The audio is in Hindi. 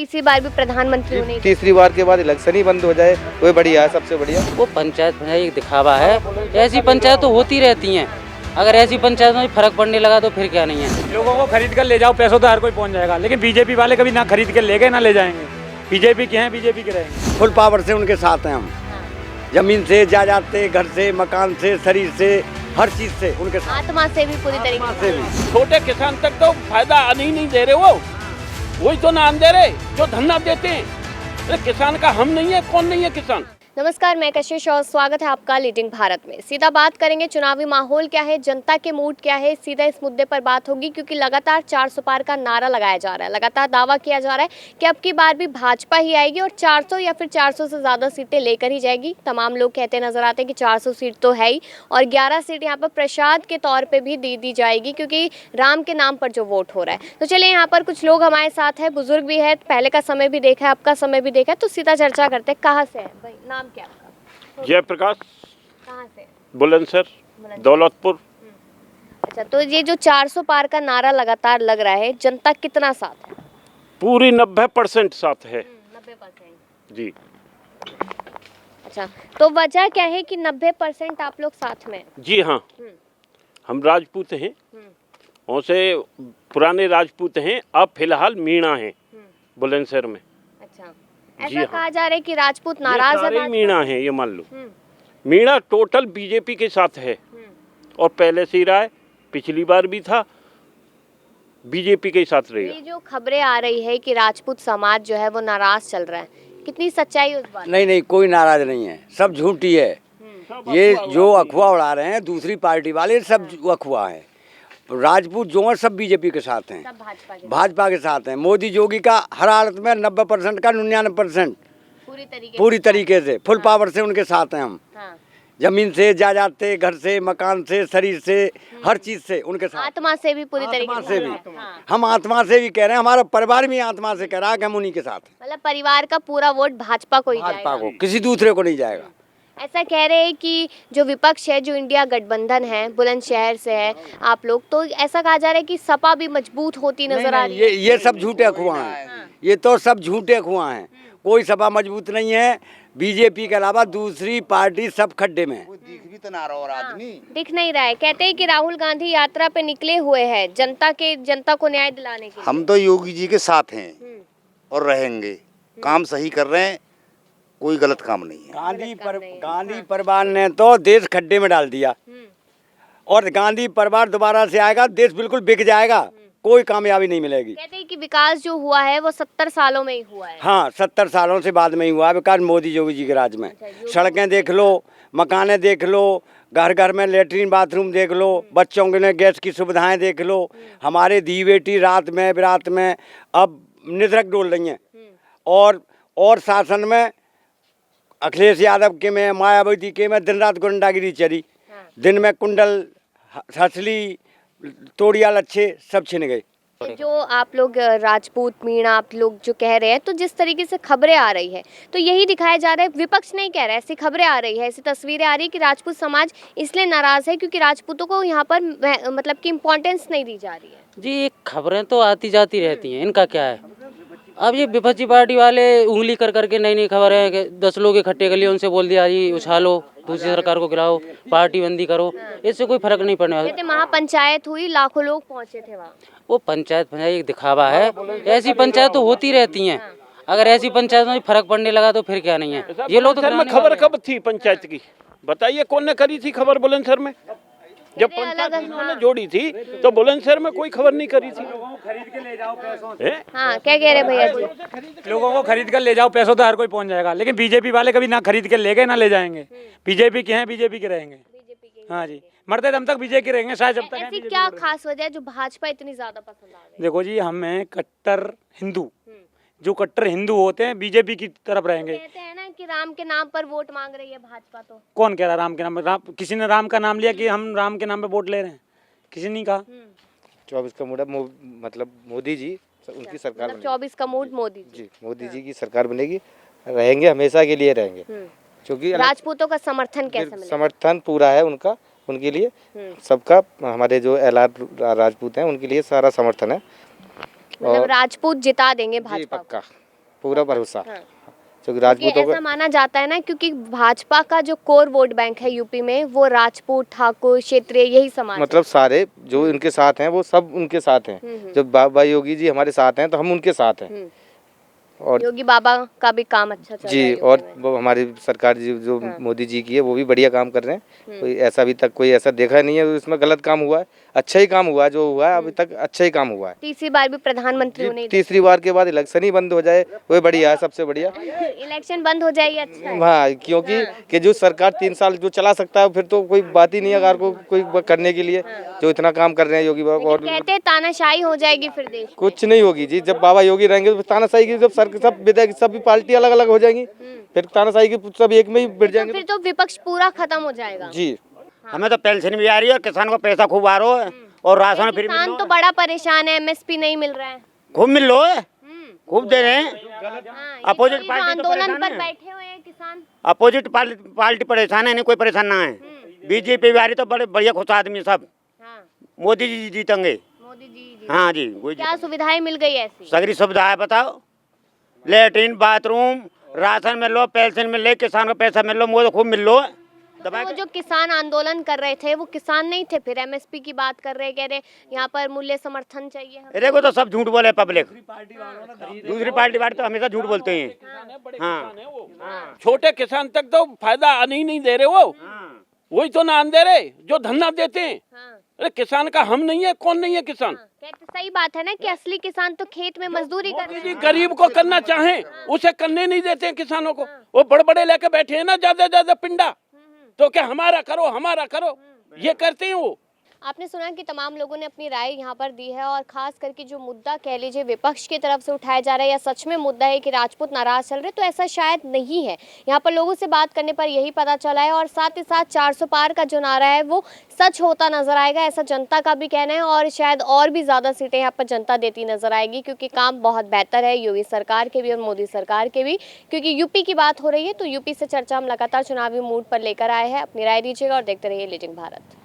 तीसरी बार भी प्रधानमंत्री होने की? तीसरी बार के बाद इलेक्शन ही बंद हो जाए वो बढ़िया है, सबसे बढ़िया। वो पंचायत एक दिखावा है, ऐसी पंचायत तो होती रहती हैं। अगर ऐसी पंचायत में फर्क पड़ने लगा तो फिर क्या नहीं है। लोगों को खरीद कर ले जाओ, पैसों तो हर कोई पहुंच जाएगा, लेकिन बीजेपी वाले कभी ना खरीद के ले गए ना ले जाएंगे। बीजेपी के हैं, बीजेपी के रहेंगे। फुल पावर से उनके साथ हैं हम। जमीन से, जायदाद से, घर से, मकान से, शरीर से, हर चीज से उनके साथ। आत्मा से भी पूरी तरीके से भी। छोटे किसान तक तो फायदा नहीं दे रहे, वो वही तो ना दे रहे जो धरना देते हैं। अरे किसान का हम नहीं है, कौन नहीं है किसान। नमस्कार, मैं कशिश और स्वागत है आपका लीडिंग भारत में। सीधा बात करेंगे चुनावी माहौल क्या है, जनता के मूड क्या है, सीधा इस मुद्दे पर बात होगी क्योंकि लगातार 400 पार का नारा लगाया जा रहा है। लगातार दावा किया जा रहा है कि अब की बार भी भाजपा ही आएगी और 400 या फिर 400 से ज़्यादा सीटें लेकर ही जाएगी। तमाम लोग कहते नजर आते हैं कि 400 सीट तो है ही और 11 सीट यहाँ पर प्रसाद के तौर पर भी दी जाएगी क्योंकि राम के नाम पर जो वोट हो रहा है। तो चलिए, यहाँ पर कुछ लोग हमारे साथ हैं, बुजुर्ग भी है, पहले का समय भी देखा है, आपका समय भी देखा है, तो सीधा चर्चा करते हैं। कहाँ से है भाई, नाम क्या आपका? जयप्रकाश। कहाँ से? बुलंदशहर, दौलतपुर। अच्छा, तो ये जो 400 पार का नारा लगातार लग रहा है, जनता कितना साथ है? पूरी 90% साथ है। 90%। जी। अच्छा, तो वजह क्या है कि 90% आप लोग साथ में? जी हाँ, हम राजपूत हैं, और से पुराने राजपूत हैं। अब फिलहाल मीणा हैं बुलंदशहर में। अच्छा, ऐसा कहा जा रहा है कि राजपूत नाराज है। सारे मीणा हैं, ये मान लो। मीणा टोटल बीजेपी के साथ है और पहले से ही रहा है, पिछली बार भी था, बीजेपी के साथ रहेगा। ये जो खबरें आ रही है कि राजपूत समाज जो है वो नाराज चल रहा है, कितनी सच्चाई उस बात? नहीं, कोई नाराज नहीं है, सब झूठी है। ये जो अफवाह उड़ा रहे हैं दूसरी पार्टी वाले, सब अफवाह है। राजपूत जो है सब बीजेपी के साथ हैं, भाजपा के साथ हैं। मोदी योगी का हर हालत में 90% का 99% पूरी तरीके से फुल पावर से उनके साथ हैं हम। जमीन से, जायदाद से, घर से, मकान से, शरीर से, हर चीज से उनके साथ। आत्मा से भी पूरी तरीके से भी। हम आत्मा से भी कह रहे हैं, हमारा परिवार भी आत्मा से कह रहा है कि हम उन्हीं के साथ। मतलब परिवार का पूरा वोट भाजपा को ही जाएगा? भाजपा को, किसी दूसरे को नहीं जाएगा। ऐसा कह रहे हैं कि जो विपक्ष है, जो इंडिया गठबंधन है, बुलंदशहर से है आप लोग, तो ऐसा कहा जा रहा है कि सपा भी मजबूत होती नजर आ रही है। ये सब झूठे अफवाह हैं, ये तो सब झूठे अफवाह हैं। कोई सपा मजबूत नहीं है, बीजेपी के अलावा दूसरी पार्टी सब खड्डे में। दिख भी तो ना रहा और आदमी दिख नहीं रहा है। कहते हैं कि राहुल गांधी यात्रा पे निकले हुए हैं जनता को न्याय दिलाने के लिए। हम तो योगी जी के साथ हैं और रहेंगे। काम सही कर रहे हैं, कोई गलत काम नहीं है। गांधी परिवार ने तो देश खड्डे में डाल दिया और गांधी परिवार दोबारा से आएगा, देश बिल्कुल बिक जाएगा, कोई कामयाबी नहीं मिलेगी। कहते हैं कि विकास जो हुआ है वो 70 सालों में ही हुआ है। हाँ, 70 सालों से बाद में ही हुआ है विकास, मोदी योगी जी के राज में। सड़कें देख लो, मकानें देख लो, घर घर में लेटरिन बाथरूम देख लो, बच्चों के लिए गैस की सुविधाएं देख लो। हमारे दी बेटी रात में बिरात में अब निधड़क डोल रही हैं। और शासन में अखिलेश यादव के में, मायावती के में दिन रात गुंडागिरी चली। दिन में कुंडल, हसली, तोड़िया, लच्छे सब छिन गए। जो आप लोग राजपूत मीणा आप लोग जो कह रहे हैं, तो जिस तरीके से खबरें आ रही है तो यही दिखाया जा रहा है, विपक्ष नहीं कह रहा है, ऐसी खबरें आ रही है, ऐसी तस्वीरें आ रही है कि राजपूत समाज इसलिए नाराज है क्योंकि राजपूतों को यहाँ पर मतलब कि इम्पोर्टेंस नहीं दी जा रही है। जी, ये खबरें तो आती जाती रहती हैं, इनका क्या है। अब ये विपक्षी पार्टी वाले उंगली कर करके नई खबरें कि 10 लोग इकट्ठे कर लिए, उनसे बोल दिया जी उछालो, दूसरी सरकार को गिराओ, पार्टी बंदी करो, इससे कोई फर्क नहीं पड़ने वाला। महापंचायत हुई, लाखों लोग पहुंचे थे वहाँ। वो पंचायत एक दिखावा है, ऐसी पंचायत तो होती रहती हैं। अगर ऐसी पंचायत में फर्क पड़ने लगा तो फिर क्या नहीं है। ये लोग तो खबर कब थी पंचायत की, बताइए, कौन ने करी थी खबर बुलंदशहर में? जब पंचायत उन्होंने जोड़ी थी तो बुलंदशहर में कोई खबर नहीं करी थी। खरीद के ले जाओ पैसों से। हाँ, क्या कह रहे भैया जी? लोगों को खरीद कर ले जाओ, पैसों तो हर कोई पहुंच जाएगा, लेकिन बीजेपी वाले कभी ना खरीद के ले गए ना ले जाएंगे। बीजेपी के हैं, बीजेपी के रहेंगे। हाँ जी, मरते दम तक बीजेपी के रहेंगे, शायद जब तक। ऐसी क्या खास वजह है जो भाजपा इतनी ज्यादा पसंद आ रही है? देखो जी, हमें कट्टर हिंदू, जो कट्टर हिंदू होते हैं बीजेपी की तरफ रहेंगे। कहते हैं ना कि राम के नाम पर वोट मांग रही है भाजपा, तो कौन कह रहा राम के नाम पर? किसी ने राम का नाम लिया कि हम राम के नाम पे वोट ले रहे हैं? किसी ने कहा। 24 का मूड मतलब मोदी जी, उनकी सरकार मतलब 24 का मूड मोदी जी, मोदी जी की सरकार बनेगी, रहेंगे, हमेशा के लिए रहेंगे। क्योंकि राजपूतों का समर्थन कैसे मिलेगा? समर्थन पूरा है उनका, उनके लिए सबका। हमारे जो LR राजपूत हैं उनके लिए सारा समर्थन है। मतलब राजपूत जिता देंगे भाजपा को। पक्का पूरा भरोसा। हाँ। क्योंकि क्योंकि राजपूतों ऐसा का माना जाता है ना, क्योंकि भाजपा का जो कोर वोट बैंक है यूपी में वो राजपूत, ठाकुर, क्षेत्रीय यही समाज मतलब सारे जो उनके साथ हैं वो सब उनके साथ हैं। जब बाबा योगी जी हमारे साथ हैं तो हम उनके साथ हैं। है। और योगी बाबा का भी काम अच्छा चल रहा है जी, यूपी और में। वो हमारी सरकार जी जो हाँ। मोदी जी की है वो भी बढ़िया काम कर रहे हैं। कोई ऐसा अभी तक कोई ऐसा देखा नहीं है इसमें गलत काम हुआ है। अच्छा ही काम हुआ है, जो हुआ है अभी तक अच्छा ही काम हुआ है। तीसरी बार भी प्रधानमंत्री होने तीसरी बार के बाद इलेक्शन ही बंद हो जाए वो बढ़िया है, सबसे बढ़िया। इलेक्शन बंद हो जाए ये अच्छा है। हाँ, क्योंकि कि जो सरकार 3 साल जो चला सकता है फिर तो कोई बात ही नहीं है अगर को कोई करने के लिए जो इतना काम कर रहे हैं योगी बाबा। और लेकिन कहते हैं तानाशाही हो जाएगी फिर देश में। कुछ नहीं होगी जी, जब बाबा योगी रहेंगे तो तानाशाही की जब सब विधायक सब पार्टी अलग अलग हो जाएंगी फिर तानाशाही की सब एक में ही बैठ तो जाएंगे। फिर तो विपक्ष पूरा खत्म हो जाएगा। जी, हमें तो पेंशन भी आ रही है और किसान को पैसा खूब आ रहा है और राशन फ्री मिल किसान तो बड़ा परेशान है, एमएसपी नहीं मिल रहा है। खूब मिल लो है, खूब दे रहे हैं। हाँ, अपोजिट ये जो पार्टी तो आंदोलन परेशान पर है। बैठे हुए हैं किसान। अपोजिट पार्टी परेशान है, नहीं कोई परेशान ना है। बीजेपी भी आ रही तो बड़े बढ़िया खुश आदमी सब। हाँ, मोदी जी जीतेंगे। मोदी जी हाँ जी, वही क्या सुविधाएं मिल गई ऐसी? सगरी सुविधा है, बताओ। लेटरिन, बाथरूम, राशन मिल लो, पेंशन मिल लो, किसान को पैसा मिल लो, मुझे खूब मिल लो। तो वो जो किसान आंदोलन कर रहे थे वो किसान नहीं थे, फिर एमएसपी की बात कर रहे, कह रहे यहाँ पर मूल्य समर्थन चाहिए हमें। देखो तो सब झूठ बोले पब्लिक। दूसरी पार्टी वाले तो हमेशा झूठ बोलते हैं। हाँ, छोटे किसान तक तो फायदा आने ही नहीं दे रहे वो। वही तो ना आन दे रहे जो धन्ना देते हैं। हाँ, अरे किसान का हम नहीं है, कौन नहीं है किसान? हाँ, कहते सही बात है ना कि असली किसान तो खेत में मजदूरी कर रहे जी, हैं। गरीब को करना चाहे उसे करने नहीं देते हैं किसानों को। वो बड़े बड़े लेके बैठे हैं ना, ज्यादा ज्यादा पिंडा, तो क्या हमारा करो ये करते हैं वो। आपने सुना कि तमाम लोगों ने अपनी राय यहाँ पर दी है और खास करके जो मुद्दा कह लीजिए विपक्ष की तरफ से उठाया जा रहा है या सच में मुद्दा है कि राजपूत नाराज चल रहे, तो ऐसा शायद नहीं है। यहाँ पर लोगों से बात करने पर यही पता चला है और साथ ही साथ 400 पार का जो नारा है वो सच होता नजर आएगा, ऐसा जनता का भी कहना है। और शायद और भी ज़्यादा सीटें यहाँ पर जनता देती नजर आएगी क्योंकि काम बहुत बेहतर है योगी सरकार के भी और मोदी सरकार के भी। क्योंकि यूपी की बात हो रही है तो यूपी से चर्चा हम लगातार चुनावी मूड पर लेकर आए हैं। अपनी राय दीजिएगा और देखते रहिए लीडिंग भारत।